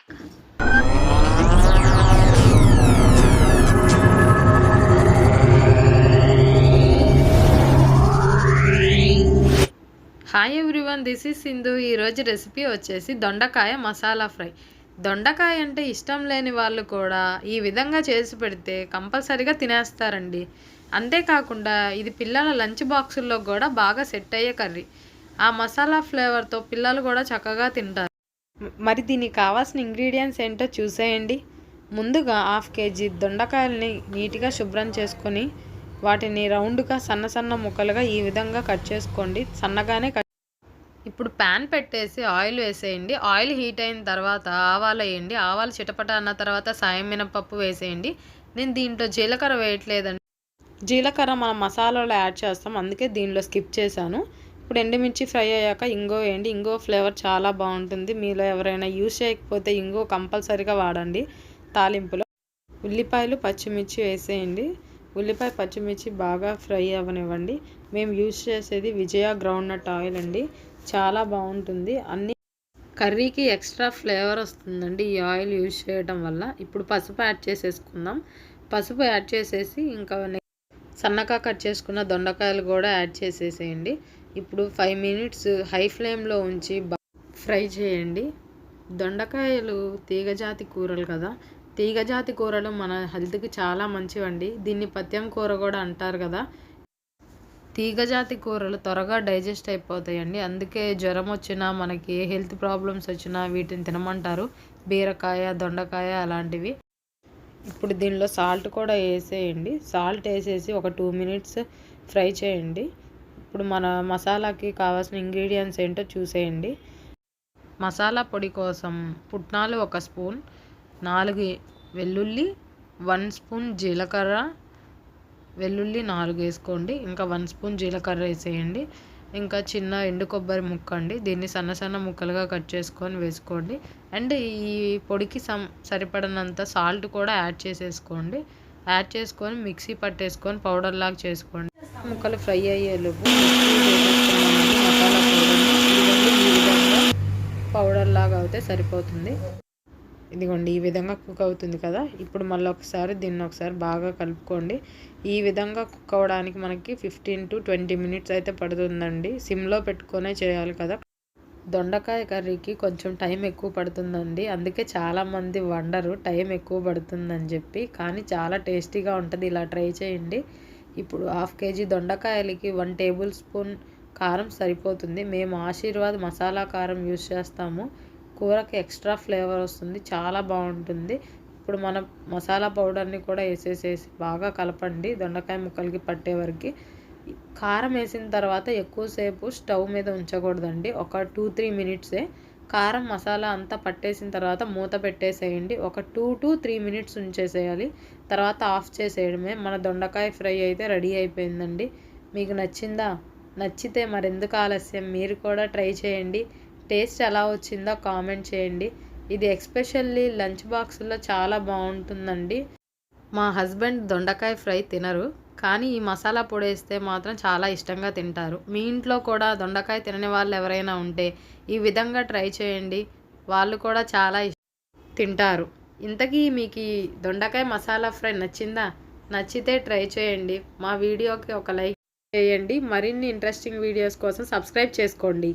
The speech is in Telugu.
Hi everyone, this is Sindhu. ఈరోజు రెసిపీ వచ్చేసి దొండకాయ మసాలా ఫ్రై. దొండకాయ అంటే ఇష్టం లేని వాళ్ళు కూడా ఈ విధంగా చేసి పెడితే కంపల్సరీగా తినేస్తారండి. అంతేకాకుండా ఇది పిల్లల లంచ్ బాక్సుల్లో కూడా బాగా సెట్ అయ్యే కర్రీ. ఆ మసాలా ఫ్లేవర్తో పిల్లలు కూడా చక్కగా తింటారు. మరి దీనికి కావాల్సిన ఇంగ్రీడియంట్స్ ఏంటో చూసేయండి. ముందుగా 1/2 kg దొండకాయలని నీట్గా శుభ్రం చేసుకొని వాటిని రౌండ్గా సన్న సన్న ముక్కలుగా ఈ విధంగా కట్ చేసుకోండి. సన్నగానే ఇప్పుడు ప్యాన్ పెట్టేసి ఆయిల్ వేసేయండి. ఆయిల్ హీట్ అయిన తర్వాత ఆవాలు వేయండి. ఆవాలు చిటపట అన్న తర్వాత సాయం మినపప్పు వేసేయండి. నేను దీంట్లో జీలకర్ర వేయట్లేదండి. జీలకర్ర మనం మసాలాలో యాడ్ చేస్తాం, అందుకే దీనిలో స్కిప్ చేశాను. ఇప్పుడు ఎండుమిర్చి ఫ్రై అయ్యాక ఇంగువ వేయండి. ఇంగువ ఫ్లేవర్ చాలా బాగుంటుంది. మీలో ఎవరైనా యూజ్ చేయకపోతే ఇంగువ కంపల్సరీగా వాడండి తాలింపులో. ఉల్లిపాయలు పచ్చిమిర్చి వేసేయండి. ఉల్లిపాయ పచ్చిమిర్చి బాగా ఫ్రై అవ్వనివ్వండి. మేము యూజ్ చేసేది విజయ గ్రౌండ్నట్ ఆయిల్ అండి, చాలా బాగుంటుంది. అన్ని కర్రీకి ఎక్స్ట్రా ఫ్లేవర్ వస్తుందండి ఈ ఆయిల్ యూజ్ చేయడం వల్ల. ఇప్పుడు పసుపు యాడ్ చేసేసుకుందాం. పసుపు యాడ్ చేసేసి ఇంకా సన్నగా కట్ చేసుకున్న దొండకాయలు కూడా యాడ్ చేసేసేయండి. ఇప్పుడు 5 minutes హై ఫ్లేమ్లో ఉంచి ఫ్రై చేయండి. దొండకాయలు తీగజాతి కూరలు కదా, తీగజాతి కూరలు మన హెల్త్కి చాలా మంచివండి. దీన్ని పత్యం కూర కూడా అంటారు కదా. తీగజాతి కూరలు త్వరగా డైజెస్ట్ అయిపోతాయండి. అందుకే జ్వరం వచ్చినా మనకి ఏ హెల్త్ ప్రాబ్లమ్స్ వచ్చినా వీటిని తినమంటారు. బీరకాయ, దొండకాయ అలాంటివి. ఇప్పుడు దీనిలో సాల్ట్ కూడా వేసేయండి. సాల్ట్ వేసేసి ఒక 2 minutes ఫ్రై చేయండి. ఇప్పుడు మన మసాలాకి కావాల్సిన ఇంగ్రీడియంట్స్ ఏంటో చూసేయండి. మసాలా పొడి కోసం పుట్నాలు 1 స్పూన్, 4 వెల్లుల్లి, 1 స్పూన్ జీలకర్ర, వెల్లుల్లి 4 వేసుకోండి. ఇంకా 1 స్పూన్ జీలకర్ర వేసేయండి. ఇంకా చిన్న ఎండు కొబ్బరి ముక్క అండి, దీన్ని సన్న సన్న ముక్కలుగా కట్ చేసుకొని వేసుకోండి. అండ్ ఈ పొడికి సరిపడినంత సాల్ట్ కూడా యాడ్ చేసేసుకోండి. యాడ్ చేసుకొని మిక్సీ పట్టేసుకొని పౌడర్ లాగా చేసుకోండి. ముక్కలు ఫ్రై అయ్యేలోపు మసాలా పౌడర్ని ఈ విధంగా పౌడర్ లాగా అయితే సరిపోతుంది. ఇదిగోండి, ఈ విధంగా కుక్ అవుతుంది కదా. ఇప్పుడు మళ్ళీ దీన్ని ఒకసారి బాగా కలుపుకోండి. ఈ విధంగా కుక్ అవ్వడానికి మనకి 15 to 20 minutes అయితే పడుతుందండి. సిమ్లో పెట్టుకొనే చేయాలి కదా. దొండకాయ కర్రీకి కొంచెం టైం ఎక్కువ పడుతుందండి. అందుకే చాలామంది వండరు టైం ఎక్కువ పడుతుందని చెప్పి, కానీ చాలా టేస్టీగా ఉంటుంది. ఇలా ట్రై చేయండి. ఇప్పుడు 1/2 kg దొండకాయలకి 1 tablespoon కారం సరిపోతుంది. మేము ఆశీర్వాద్ మసాలా కారం యూజ్ చేస్తాము. కూరకి ఎక్స్ట్రా ఫ్లేవర్ వస్తుంది, చాలా బాగుంటుంది. ఇప్పుడు మన మసాలా పౌడర్ని కూడా వేసేసేసి బాగా కలపండి దొండకాయ ముక్కలకి పట్టే వరకు. కారం వేసిన తర్వాత ఎక్కువసేపు స్టవ్ మీద ఉంచకూడదండి. ఒక 2-3 minutes కారం మసాలా అంతా పట్టేసిన తర్వాత మూత పెట్టేసేయండి. ఒక 2 to 3 minutes ఉంచేసేయాలి. తర్వాత ఆఫ్ చేసేయడమే. మన దొండకాయ ఫ్రై అయితే రెడీ అయిపోయిందండి. మీకు నచ్చిందా? నచ్చితే మరెందుకు ఆలస్యం, మీరు కూడా ట్రై చేయండి. టేస్ట్ ఎలా వచ్చిందో కామెంట్ చేయండి. ఇది ఎస్పెషల్లీ లంచ్ బాక్స్లో చాలా బాగుంటుందండి. మా హస్బెండ్ దొండకాయ ఫ్రై తినరు, కానీ ఈ మసాలా పొడి వేస్తే మాత్రం చాలా ఇష్టంగా తింటారు. మీ ఇంట్లో కూడా దొండకాయ తినని వాళ్ళు ఎవరైనా ఉంటే ఈ విధంగా ట్రై చేయండి. వాళ్ళు కూడా చాలా తింటారు. ఇంతకీ మీకు ఈ దొండకాయ మసాలా ఫ్రై నచ్చిందా? నచ్చితే ట్రై చేయండి. మా వీడియోకి ఒక లైక్ చేయండి. మరిన్ని ఇంట్రెస్టింగ్ వీడియోస్ కోసం సబ్స్క్రైబ్ చేసుకోండి.